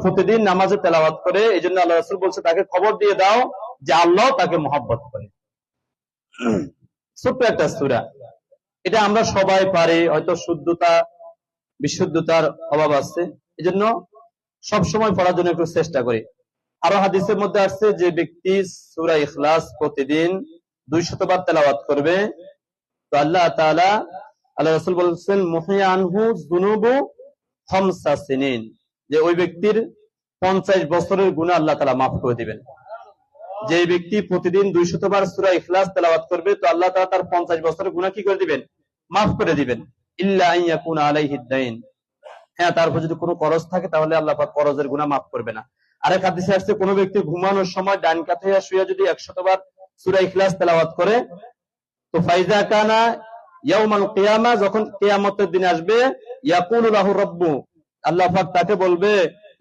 প্রতিদিন নামাজে তেলাওয়াত করে। এই জন্য আল্লাহ রাসূল বলছে তাকে খবর দিয়ে দাও যে আল্লাহ তাকে মহব্বত করে। ছোট্ট একটা সূরা, এটা আমরা সবাই পারি, হয়তো বিশুদ্ধতার অভাব আছে, এই জন্য সবসময় পড়ার জন্য একটু চেষ্টা করি। আরো হাদিসের মধ্যে আসছে যে ব্যক্তি সূরা ইখলাস প্রতিদিন 200 বার তেলাওয়াত করবে, তো আল্লাহ তাআলা, আল্লাহ রাসূল বলেছেন মুহিয়া আনহু যুনুবু 5 সিনিন, যে ওই ব্যক্তির 50 বছরের গুনাহ আল্লাহ তাআলা মাফ করে দিবেন। যে ব্যক্তি প্রতিদিন 200 বার সূরা ইখলাস তেলাওয়াত করবে, তো আল্লাহ তাআলা তার 50 বছরের গুনাহ কি করে দিবেন? মাফ করে দিবেন। ইল্লা আন ইয়াকুনা আলাইহি দাইন, হ্যাঁ, তারপর যদি কোনো করজ থাকে তাহলে আল্লাহ পাক করজের গুনাহ মাফ করবে না। আরেক হাদিসে আসছে কোন ব্যক্তি ঘুমানোর সময় ডান কাঁধে শুয়ে যদি 100 বার সূরা ইখলাস তেলাওয়াত করে, তো ফাইজা কানা ইয়াউমাল কিয়ামা, যখন কিয়ামতের দিন আসবে, ইয়াকুলু লাহু রাব্বু, আল্লাহ পাক তাকে বলবে